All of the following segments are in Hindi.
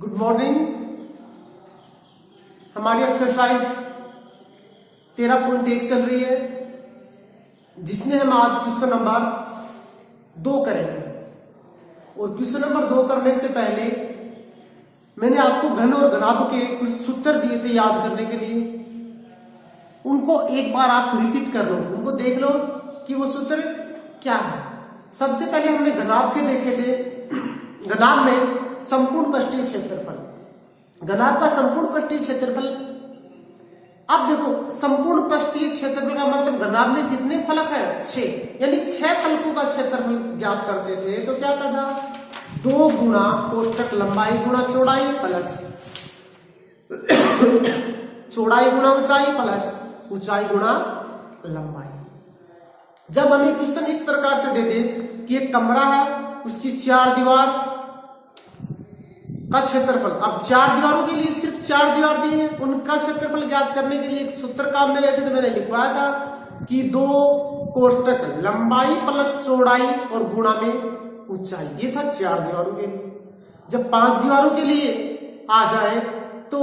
Good morning. हमारी एक्सरसाइज 13.1 चल रही है, जिसमें हम आज क्वेश्चन नंबर 2 करेंगे। और क्वेश्चन नंबर 2 करने से पहले मैंने आपको घन और घनाभ के कुछ सूत्र दिए थे याद करने के लिए। उनको एक बार आप रिपीट कर लो, उनको देख लो कि वो सूत्र क्या है। सबसे पहले हमने घनाभ के देखे थे। घनाभ में संपूर्ण पृष्ठीय क्षेत्रफल, घनाभ का संपूर्ण पृष्ठीय क्षेत्रफल। अब देखो, संपूर्ण पृष्ठीय क्षेत्रफल का मतलब घनाभ में कितने फलक है? 6, यानी 6 फलकों का क्षेत्रफल ज्ञात करते थे। तो क्या था? 2 गुणा कोष्ठक लंबाई गुणा चौड़ाई प्लस चौड़ाई गुणा ऊंचाई प्लस ऊंचाई गुणा लंबाई। जब हमें क्वेश्चन इस प्रकार से दे दे कि एक कमरा है, उसकी 4 दीवार का क्षेत्रफल। अब 4 दीवारों के लिए सिर्फ 4 दीवार दी है, उनका क्षेत्रफल ज्ञात करने के लिए एक सूत्र काम में लेते थे। मैंने लिखवाया था कि 2 कोष्ठक लंबाई प्लस चौड़ाई और गुणा में ऊंचाई। ये था 4 दीवारों के लिए। जब 5 दीवारों के लिए आ जाए तो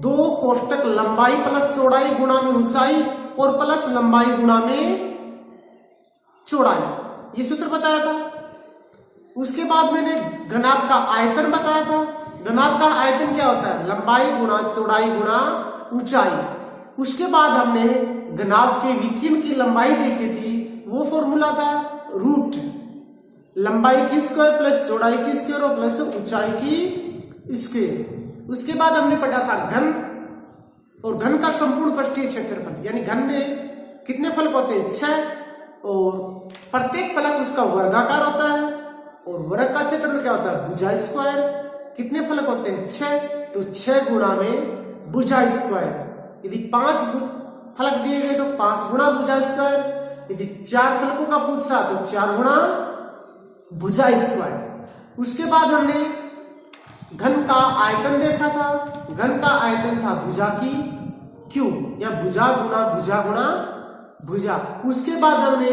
2 कोष्ठक लंबाई प्लस चौड़ाई गुणा में ऊंचाई और प्लस लंबाई गुणा में चौड़ाई, ये सूत्र बताया था। उसके बाद मैंने घनाभ का आयतन बताया था। घनाभ का आयतन क्या होता है? लंबाई गुणा चौड़ाई गुणा ऊंचाई। उसके बाद हमने घनाभ के विकीर्ण की लंबाई देखी थी। वो फॉर्मूला था रूट लंबाई की स्क्वायर प्लस चौड़ाई की स्क्वायर और प्लस ऊंचाई की स्क्वायर। उसके बाद हमने पढ़ा था घन, और घन का संपूर्ण पृष्ठीय क्षेत्रफल, यानी घन में कितने फलक होते हैं? 6, और प्रत्येक फलक उसका वर्गाकार होता है। और वर्ग का क्षेत्रफल क्या होता है? भुजा स्क्वायर। कितने फलक होते हैं? 6, तो 6 गुणा में भुजा स्क्वायर। यदि 5 फलक दिए गए तो 5 गुणा भुजा स्क्वायर। यदि 4 फलकों का पूछ रहा तो 4 गुणा भुजा स्क्वायर। उसके बाद हमने घन का आयतन देखा था। घन का आयतन था भुजा की क्यूब, या भुजा गुणा भुजा। उसके बाद हमने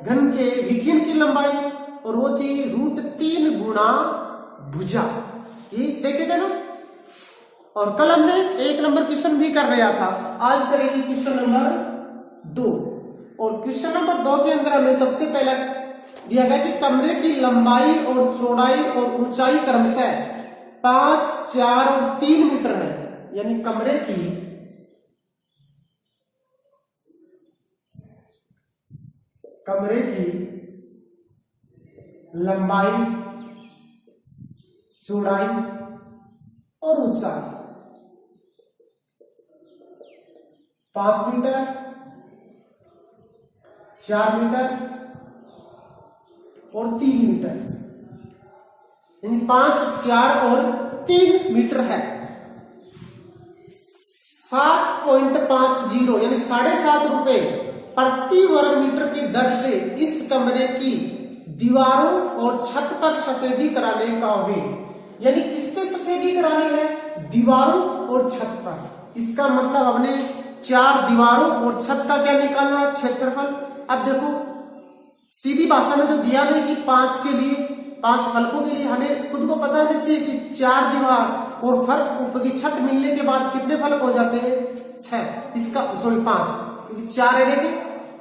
घन के विकीर्ण की लंबाई, और वो थी √3 गुणा भुजा। ये देखे थे ना। और कल हमने 1 नंबर क्वेश्चन भी कर लिया था। आज करेंगे क्वेश्चन नंबर 2। और क्वेश्चन नंबर 2 के अंदर हमें सबसे पहले दिया गया कि कमरे की लंबाई और चौड़ाई और ऊंचाई क्रमशः 5, 4 और 3 मीटर है। यानी कमरे की लंबाई, चौड़ाई और ऊंचाई 5 मीटर, 4 मीटर और 3 मीटर, यानी 5, 4 और 3 मीटर है। 7.50 यानी 7.5 रुपए प्रति वर्ग मीटर की दर से इस कमरे की दीवारों और छत पर सफेदी कराने का व्यय। यानी किस पे सफेदी करानी है? दीवारों और छत पर। इसका मतलब हमने 4 दीवारों और छत का क्या निकालना है? क्षेत्रफल। अब देखो, सीधी भाषा में तो दिया नहीं कि 5 के लिए, 5 फलकों के लिए हमें खुद को पता होना चाहिए कि 4 दीवार और फर्श ऊपर की छत मिलने के बाद कितने फलक हो जाते हैं? 6। इसका 5, क्योंकि 4 है कि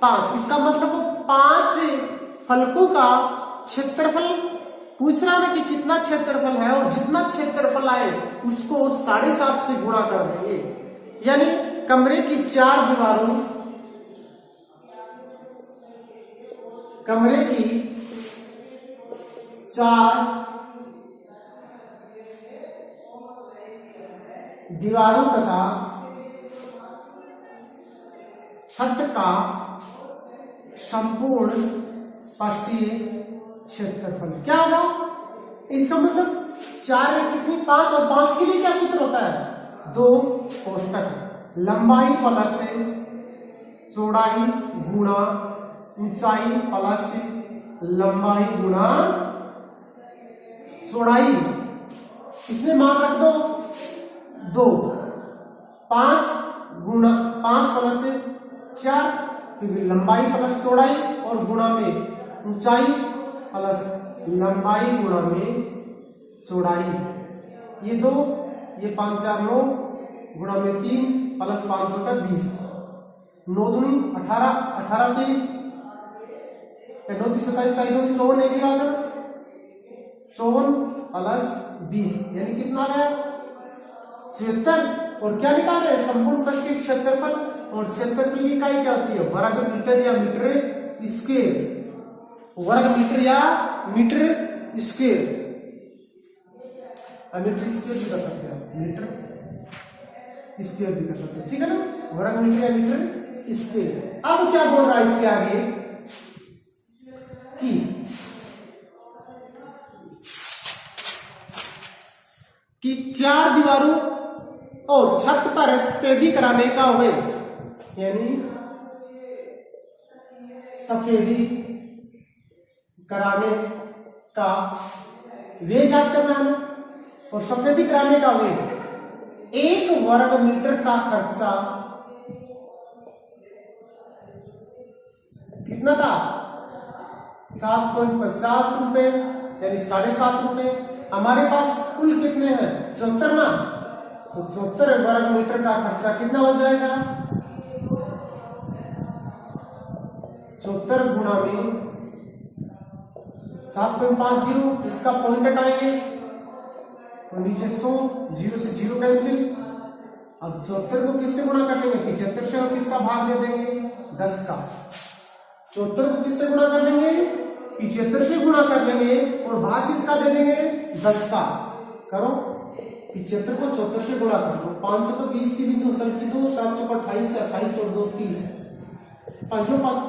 5। इसका मतलब वो 5 फलकों का क्षेत्रफल पूछ रहा ना कि कितना क्षेत्रफल है, और जितना क्षेत्रफल आए उसको 7.5 से गुणा कर देंगे। यानी कमरे की 4 दीवारों, कमरे की 4 दीवारों तथा छत का संपूर्ण पृष्ठीय क्षेत्रफल क्या होगा? इसका मतलब 4 है कितनी? 5, और 5 के लिए क्या सूत्र होता है? 2 कोष्ठक लंबाई प्लस चौड़ाई गुणा ऊंचाई प्लस लंबाई गुणा चौड़ाई। इसमें मान रख दो 2, 5 गुणा 5 प्लस 4, क्योंकि लंबाई प्लस चौड़ाई और गुणा में ऊंचाई प्लस लंबाई गुणा में चौड़ाई ये 2, ये 5 4 9 गुणा में 3 प्लस 500 का 20, 9 दूनी 18, 18 3 9 3 27 54 एक ही बात है, 54 प्लस 20 यानी कितना है 76। और क्या निकाल रहे हैं संपूर्ण पृष्ठ के क्षेत्रफल, और क्षेत्रफल की इकाई क्या होती है वर्ग मीटर या मीटर स्क्वायर, वर्ग मीटर या मीटर स्क्वायर, मीटर स्क्वायर भी कर सकते हैं, मीटर स्क्वायर भी कर सकते हैं, ठीक है ना, वर्ग मीटर या मीटर स्क्वायर। अब क्या बोल रहा है इसके आगे कि 4 दीवारों और छत पर सफेदी कराने का वेग, यानी सफेदी कराने का वेग याद करना है, और सफेदी कराने का वेग 1 वर्ग मीटर का खर्चा कितना था 7.50 रुपए यानी 7.5 रुपए। हमारे पास कुल कितने हैं 74 ना, तो 74 वर्ग मीटर का खर्चा कितना हो जाएगा 74 गुणा में 7.50, इसका पॉइंट हटाएंगे तो नीचे 100, 0 से 0 कैंसिल। अब 74 को किससे गुणा कर लेंगे 75 से, और किसका भाग दे देंगे 10 का। 74 को किससे गुणा कर लेंगे 75 से गुणा कर लेंगे, और भाग किसका दे देंगे 10 का। करो 75 को 74 से गुणा कर लो, 500 को 30 की बिंदु सल की 2, 700 को 28 से 28 और 2 30, 7 5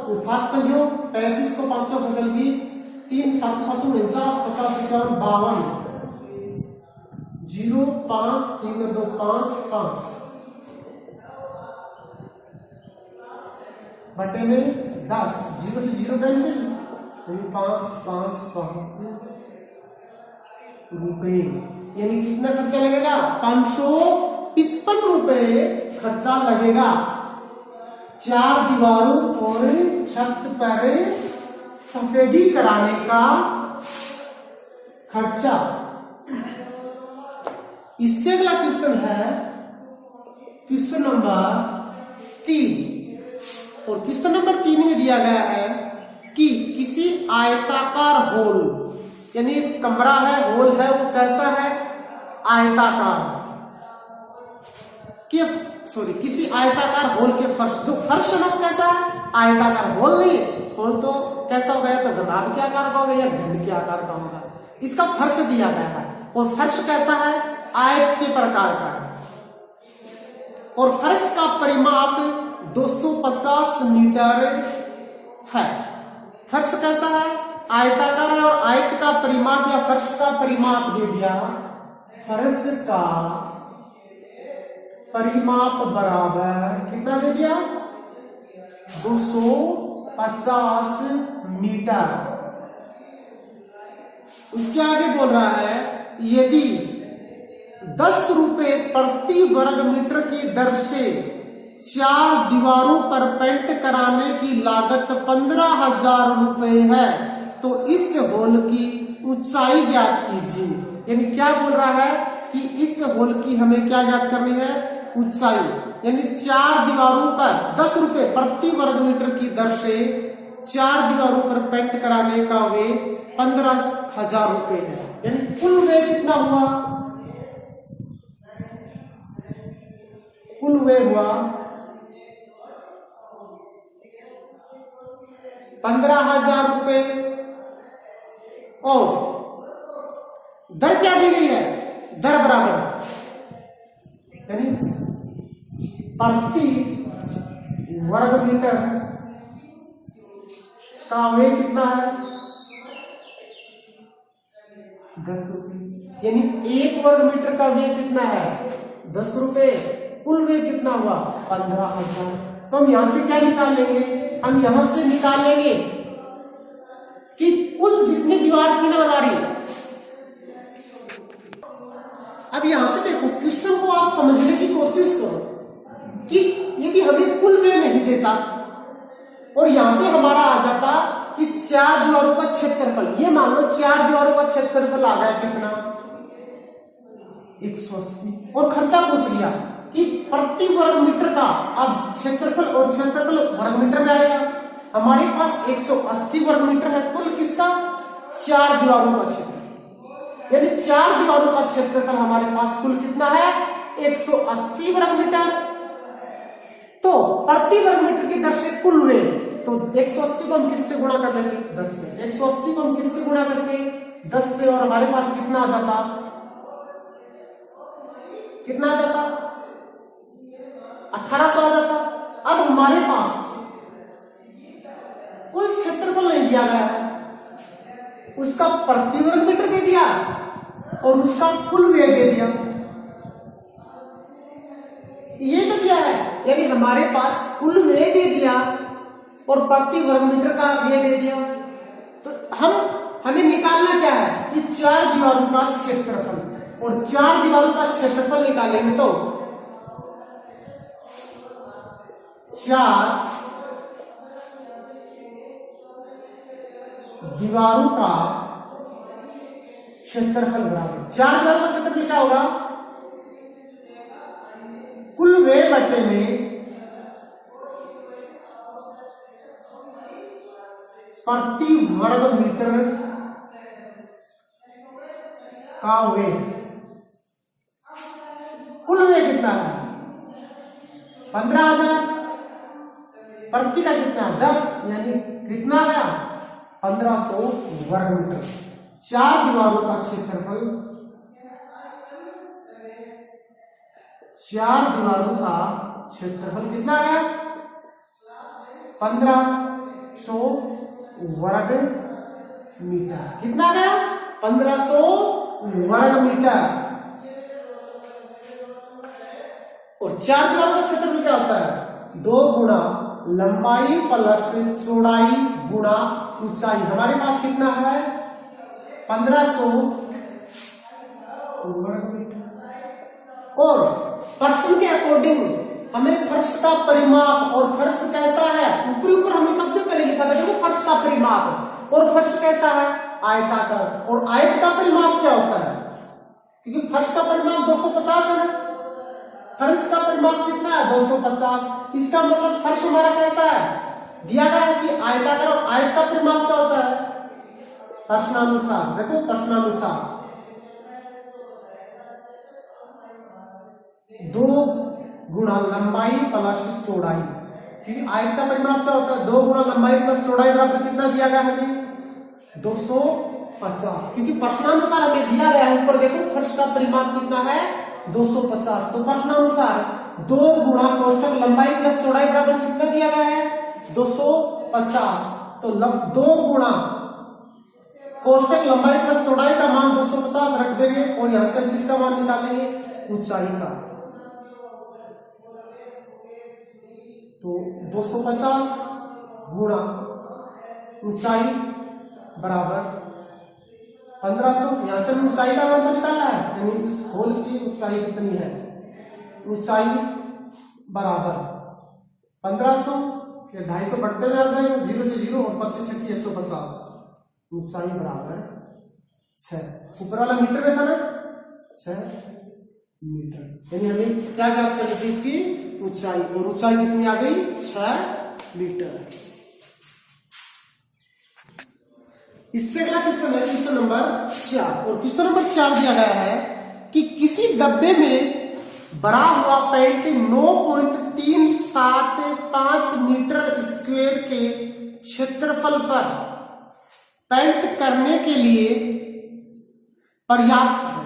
35 को 500 फसल की 3 7 7 49 50 51 52 0 5 3 2 5 5 बटे में 10, 0 से 0 कैंसिल, 5 5 5 रुपए, यानी कितना खर्चा लगेगा 555 रुपए खर्चा लगेगा 4 दीवारों और छत पर सफेदी कराने का खर्चा। इससे अगला क्वेश्चन है क्वेश्चन नंबर 3, और क्वेश्चन नंबर 3 में दिया गया है कि किसी आयताकार होल, यानी एक कमरा है होल है वो कैसा है आयताकार, कि किसी आयताकार होल के फर्श, जो फर्श है वो कैसा है आयताकार, होल नहीं है, होल तो कैसा हो गया तो घनाभ के आकार का होगा या घन के आकार का होगा, इसका फर्श दिया गया है, और फर्श कैसा है आयत के प्रकार का है, और फर्श का परिमाप 250 मीटर है। फर्श कैसा है आयताकार है, और आयत का परिमाप या फर्श का परिमाप दे दिया, फर्श का परिमाप बराबर कितना दे दिया 250 मीटर। उसके आगे बोल रहा है यदि 10 रुपए प्रति वर्ग मीटर की दर से 4 दीवारों पर पेंट कराने की लागत 15,000 रुपए है, तो इस होल की ऊंचाई ज्ञात कीजिए। यानी क्या बोल रहा है कि इस होल की हमें क्या ज्ञात करनी है ऊंचाई, यानी 4 दीवारों पर 10 रुपए प्रति वर्ग मीटर की दर से 4 दीवारों पर पेंट कराने का वे 15,000 रुपए है, यानी कुल वे कितना हुआ, कुल वे हुआ 15,000 रुपए, और दर क्या दी गई है दर बराबर, यानी प्रति वर्ग मीटर का वे कितना है 10 रुपए, यानी 1 वर्ग मीटर का वे कितना है 10 रुपए, कुल वे कितना हुआ 15,000। तो हम यहां से क्या निकालेंगे, हम यहां से निकालेंगे कि कुल जितनी दीवार थी ना हमारी। अब यहां से देखो क्वेश्चन को आप समझने की कोशिश करो कि यदि हमें कुल वे नहीं देता और यहां पे हमारा आ जाता कि 4 दीवारों का क्षेत्रफल, ये मान लो 4 दीवारों का क्षेत्रफल आ गया कितना 180। और खर्चा पूछ लिया कि प्रति वर्ग मीटर का, अब क्षेत्रफल और क्षेत्रफल वर्ग मीटर में आएगा। हमारे पास 180 वर्ग मीटर है कुल किसका, 4 दीवारों का क्षेत्र, यानी 4 दीवारों का क्षेत्रफल हमारे पास कुल कितना है, 180 वर्ग मीटर। तो प्रति वर्ग मीटर की दर से कुल हुए, तो 180 को हम किससे गुणा कर लेंगे, 10 से। 180 को हम किससे गुणा करते, 10 से, और हमारे पास कितना आ जाता, कितना आ जाता, 1800 आ जाता। अब हमारे पास कुल क्षेत्रफल नहीं दिया गया है, उसका प्रति वर्ग मीटर दे दिया और उसका कुल व्यय दे दिया, ये तो दिया है। यानी हमारे पास कुल व्यय दे दिया और प्रति वर्ग मीटर का व्यय दे दिया। तो हमें निकालना क्या है कि 4 दीवारों का क्षेत्रफल, और 4 दीवारों का क्षेत्रफल निकालेंगे तो 4 दीवारों का क्षेत्रफल बराबर 4 दीवारों का क्षेत्रफल क्या होगा, कुल व्यय बटे में प्रति वर्ग मीटर का व्यय। कुल व्यय कितना है, 15,000, प्रति का कितना 10, यानी कितना गया 1500 वर्ग मीटर। 4 दीवारों का क्षेत्रफल, 4 दीवारों का क्षेत्रफल कितना है, 1500 वर्ग मीटर। कितना गया, 1500 वर्ग मीटर। और 4 दीवारों का क्षेत्रफल क्या होता है, 2 गुणा लंबाई प्लस चौड़ाई गुणा ऊंचाई। हमारे पास कितना है, 1500 वर्ग मीटर। और प्रश्न के अकॉर्डिंग हमें फर्श का परिमाप, और फर्श कैसा है, ऊपरी ऊपर हमने सबसे पहले लिखा था देखो फर्श का परिमाप, और फर्श कैसा है, आयताकार। और आयत का परिमाप क्या होता है, क्योंकि फर्श का परिमाप 250 है ना, फर्श का परिमाप कितना है 250। इसका मतलब फर्श हमारा कैसा है, दिया गया है कि आयताकार, और आयत का परिमाप क्या होता है, प्रश्नानुसार। देखो प्रश्नानुसार 2 गुणा लंबाई प्लस चौड़ाई, क्योंकि आयत का परिमाप क्या होता है, 2 गुणा लंबाई प्लस चौड़ाई बराबर कितना दिया गया है हमें 250, क्योंकि प्रश्नानुसार हमें दिया गया है। ऊपर देखो फर्श का परिमाप कितना है 250, तो प्रश्नानुसार 2 गुणा कोष्ठक लंबाई प्लस चौड़ाई बराबर कितना दिया गया है 250। तो 2 गुणा कोष्ठक लंबाई प्लस चौड़ाई का मान 250 रख देंगे, और यहां से हम किसका मान निकालेंगे, ऊंचाई का। तो 250 गुणा ऊंचाई बराबर 1500। यहां से ऊंचाई का मान निकालना है, यानी इस होल की ऊंचाई कितनी है, ऊंचाई बराबर 1500, ये 250 बट्टे में आ जाएगा, 0 से 0 और 25 छक्की 150, ऊंचाई बराबर 6। ऊपर वाला मीटर में था ना, 6 मीटर। यानी हमें क्या ज्ञात करनी थी, इसकी ऊंचाई, और ऊंचाई कितनी आ गई 6 मीटर। इससे अगला क्वेश्चन है क्वेश्चन नंबर 4, और क्वेश्चन नंबर 4 दिया गया है कि किसी डब्बे में भरा हुआ पेंट 9.375 मीटर स्क्वायर के क्षेत्रफल पर पेंट करने के लिए पर्याप्त है।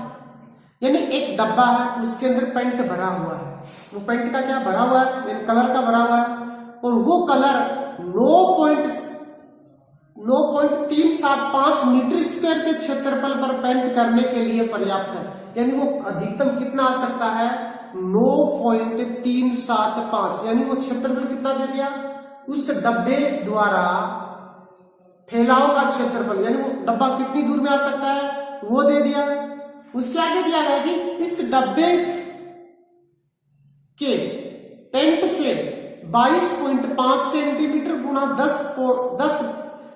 यानी एक डब्बा है, उसके अंदर पेंट भरा हुआ है, वो पेंट का क्या भरा हुआ है, यानी कलर का भरा हुआ है, और वो कलर 9.375 मीटर स्क्वायर के क्षेत्रफल पर पेंट करने के लिए पर्याप्त है। यानी वो अधिकतम कितना आ सकता है 9.375, यानी वो क्षेत्रफल कितना दे दिया, उस डब्बे द्वारा फैलाव का क्षेत्रफल, यानी वो डब्बा कितनी दूर में आ सकता है वो दे दिया। उसके आगे दिया गया कि इस डब्बे के पेंट से 22.5 सेंटीमीटर गुना 10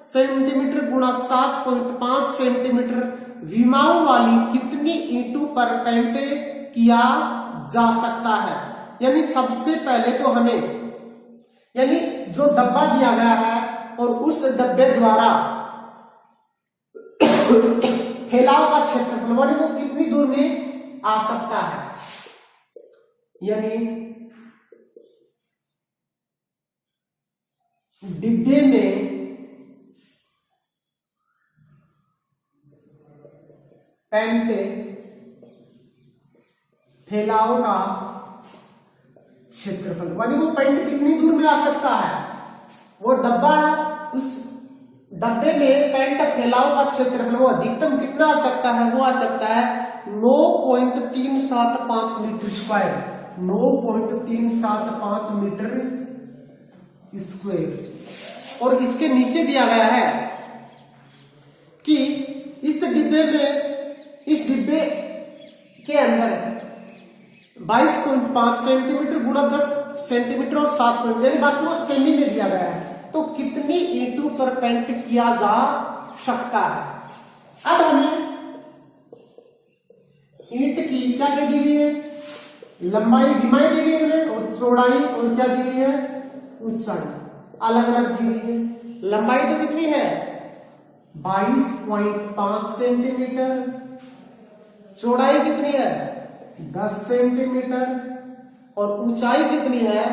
सेंटीमीटर गुणा 7.5 सेंटीमीटर विमाओं वाली कितनी ईंटों पर पेंट किया जा सकता है। यानी सबसे पहले तो हमें, यानी जो डब्बा दिया गया है और उस डब्बे द्वारा फैलाव का क्षेत्रफल वो कितनी दूर में आ सकता है। यानी डिब्बे में पेंट फैलाव का क्षेत्रफल यानी वो पेंट कितनी दूर में आ सकता है। वो डब्बा है, उस डब्बे में पेंट फैलाव का क्षेत्रफल वो अधिकतम कितना आ सकता है, वो आ सकता है 9.375 मीटर स्क्वायर, 9.375 मीटर स्क्वायर। और इसके नीचे दिया गया है कि इस डिब्बे के अंदर 22.5 सेंटीमीटर गुणा 10 सेंटीमीटर और 7 पॉइंट, यानी बाकी वो सेमी में दिया गया है। तो कितनी ईंटों पर पेंट किया जा सकता है। अब हमें ईंट की क्या क्या दी गई है, लंबाई विमाई दी गई है और चौड़ाई और क्या दी गई है, ऊंचाई अलग अलग दी गई है। लंबाई तो कितनी है 22.5 सेंटीमीटर, चौड़ाई कितनी है 10 सेंटीमीटर और ऊंचाई कितनी है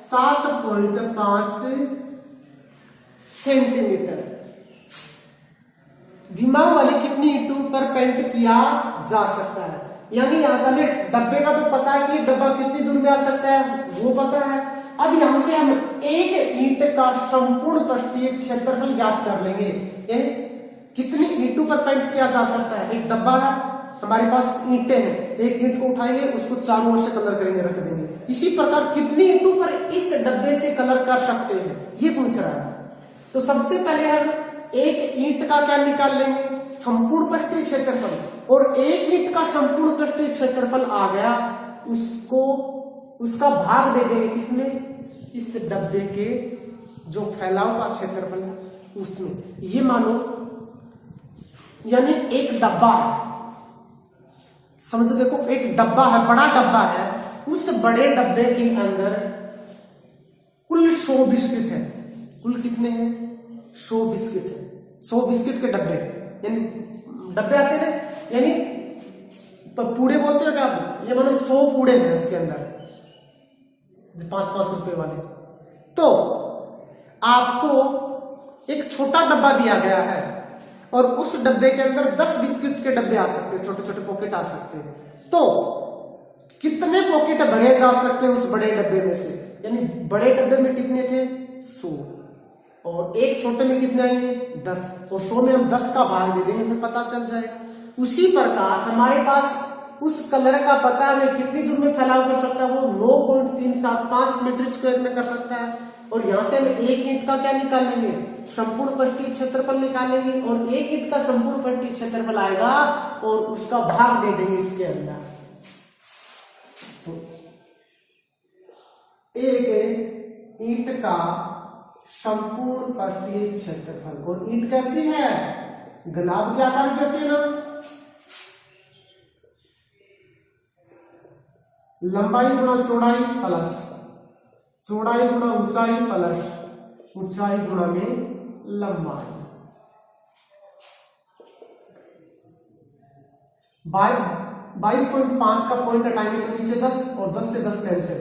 7.5 सेंटीमीटर। विमाओं वाली कितनी ईंटों पर पेंट किया जा सकता है। यानी यहां हमें डब्बे का तो पता है कि डब्बा कितनी दूर में आ सकता है, वो पता है। अब यहां से हम एक ईंट का संपूर्ण पृष्ठीय क्षेत्रफल ज्ञात कर लेंगे। कितनी ईंटों पर पेंट किया जा सकता है। एक डब्बा है, हमारे पास ईंटें हैं, एक ईंट को उठाएंगे, उसको चारों ओर से कलर करेंगे, रख देंगे। इसी प्रकार कितनी ईंटों पर इस डब्बे से कलर कर सकते हैं, ये पूछ रहा है। तो सबसे पहले हम एक ईंट का क्या निकाल लेंगे, संपूर्ण पृष्ठीय क्षेत्रफल, और एक ईंट का संपूर्ण पृष्ठीय क्षेत्रफल आ गया, उसको उसका भाग दे देंगे किसमें, इस डब्बे के जो फैलाव का क्षेत्रफल है उसमें। ये मानो यानी एक डब्बा है, समझो, देखो एक डब्बा है, बड़ा डब्बा है, उस बड़े डब्बे के अंदर कुल 100 बिस्किट है। कुल कितने हैं 100 बिस्किट है। 100 बिस्किट के डब्बे, यानी डब्बे आते हैं, यानी पूड़े बोलते हो क्या आप, ये मानो 100 पूड़े हैं इसके अंदर, 5-5 रुपए वाले। तो आपको एक छोटा डब्बा दिया गया है और उस डब्बे के अंदर 10 बिस्किट के डब्बे आ सकते हैं, छोटे छोटे पॉकेट आ सकते हैं। तो कितने पॉकेट भरे जा सकते हैं उस बड़े डब्बे में से, यानी बड़े डब्बे में कितने थे 100 और एक छोटे में कितने आएंगे 10, और 100 में हम 10 का भाग दे देंगे, हमें पता चल जाएगा। उसी प्रकार हमारे पास उस कलर का पता है कितनी दूर में फैलाव कर सकता है, वो 9.375 मीटर स्क्वायर में कर सकता है। और यहां से हम एक ईंट का क्या निकाल लेंगे, संपूर्ण पृष्ठीय क्षेत्रफल निकाल लेंगे, और एक ईंट का संपूर्ण पृष्ठीय क्षेत्रफल आएगा और उसका भाग दे देंगे इसके अंदर। तो एक ईंट का संपूर्ण पृष्ठीय क्षेत्रफल, और ईंट कैसी है, गुलाब के आकार की होती है ना, लंबाई गुणा चौड़ाई प्लस चौड़ाई गुणा ऊंचाई प्लस ऊंचाई गुणा में लंबाई। 22.5 का पॉइंट हटाएंगे तो नीचे 10 और 10 से 10 कैंसिल,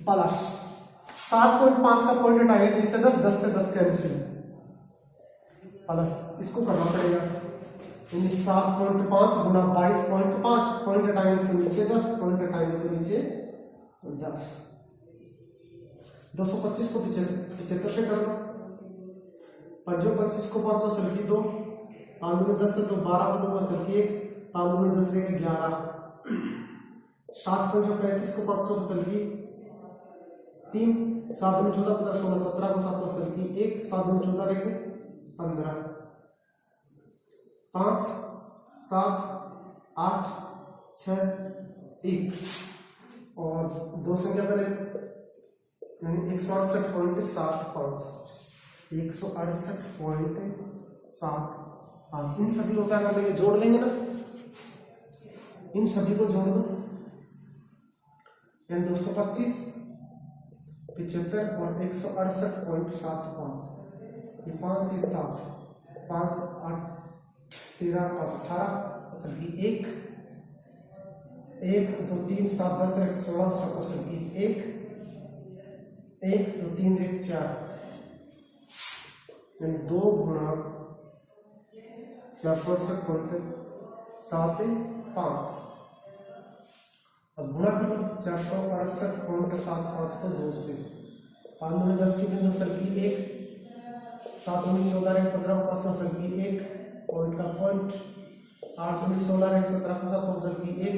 प्लस 7.5 का पॉइंट हटाएंगे तो नीचे 10, 10 से 10 कैंसिल, प्लस इसको करना पड़ेगा 7.5 गुणा 22.5, पॉइंट हटाएंगे तो नीचे 10, पॉइंट हटाएंगे तो नीचे 10। 225 को 75 से करना, 25 को 500 सल्फी 2, 5 में 10 से तो 12 को 2 सल्फी 1, 5 में 10 रेट 11, 7 को 35 को 500 को सल्फी 3, 7 में 14 15 16 17 को 7 सल्फी 1, 7 में 14 रेट 15, 5 7 8 6 1 और 2 संख्या पहले यानी 168.75। 168.75। इन सभी को क्या कर देंगे, जोड़ देंगे ना, इन सभी को जोड़ दो, 225, 75 और 168.75, ये 5 से 7, 5 8 13 5 18, असल की 1 1 2 3 7 10 1 16 असल की 1 1 2 3 1 4, यानी 2 गुणा 468.75। अब गुणा करो 468.75 को 2 से, 5 में 10 की बिंदु असल की 1, 7 में 14 15 5 असल की 1 पॉइंट का पॉइंट, 8 में 16 17 को 7 असल की 1,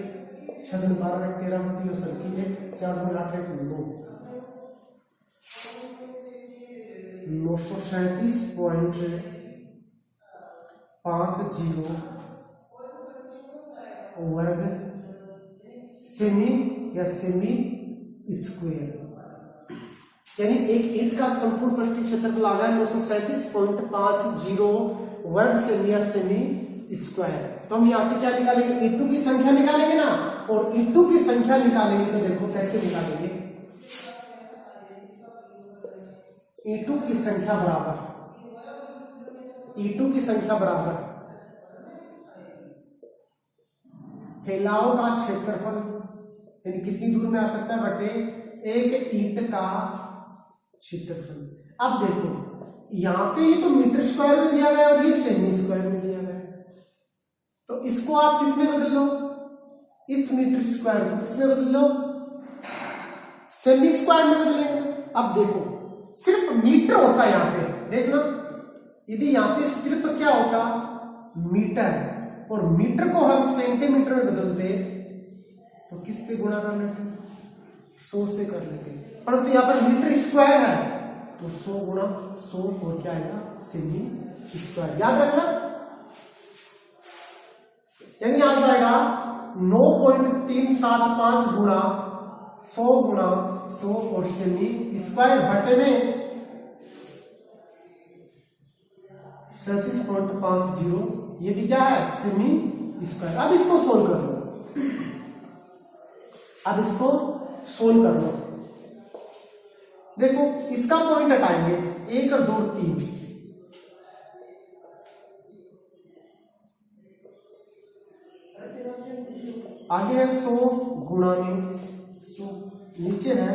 6 में 12 13 होती असल की 1, 4 में 8 9, 937.50 वर्ग सेमी या सेमी स्क्वायर, यानी एक ईंट का संपूर्ण पृष्ठीय क्षेत्रफल आ गया 937.50 वर्ग सेमी या सेमी स्क्वायर। तो हम यहां से क्या निकालेंगे, ईंटों की संख्या निकालेंगे ना, और ईंटों की संख्या निकालेंगे तो देखो कैसे निकालेंगे, ईंटों की संख्या बराबर, ईंटों की संख्या बराबर फैलाव का क्षेत्रफल, यानी कितनी दूर में आ सकता है, बटे एक ईंट का क्षेत्रफल। अब देखो यहां पे ये तो मीटर स्क्वायर में दिया गया और ये सेमी स्क्वायर में दिया गया, तो इसको आप किसमें बदल लो, इस मीटर स्क्वायर को किसमें बदल लो, सेमी स्क्वायर में बदलेंगे। अब देखो सिर्फ मीटर होता है यहाँ पे, देखना यदि यहाँ पे सिर्फ क्या होता, मीटर, और मीटर को हम सेंटीमीटर में बदलते तो किससे गुणा कर लेते, 100 से कर लेते, परंतु यहाँ पर मीटर स्क्वायर है तो 100 गुणा 100 और क्या आएगा, सेमी स्क्वायर। याद रखना, यानी आ जाएगा 9.375 गुणा 100 गुणा 100 और सेमी स्क्वायर बटे में 37.50, ये भी क्या है, सेमी स्क्वायर। अब इसको सोल्व कर लो, अब इसको सोल्व कर लो, देखो इसका पॉइंट हटाएंगे, 1 और 2 3, आगे है 100 गुणा में 100, नीचे है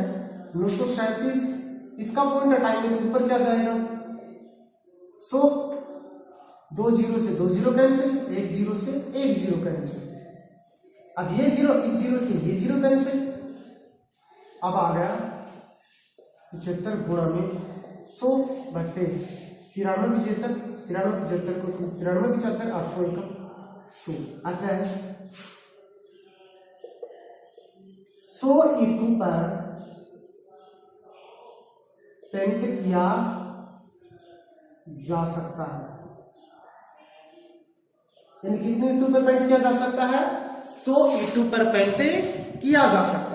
937, इसका पॉइंट हटाएंगे तो ऊपर क्या जाएगा, 100, 2 0 से 2 0 कैंसिल, 1 0 से 1 0 कैंसिल, अब ये 0 इस 0 से ये 0 कैंसिल, अब आ गया 75 गुणा में 100 बटे 93 75 93 को 93 75 800 का 100 आता है 100 ईंटों पर पेंट किया जा सकता है, यानी कितने ईंटों पर पेंट किया जा सकता है, 100 ईंटों पर पेंट किया जा सकता है।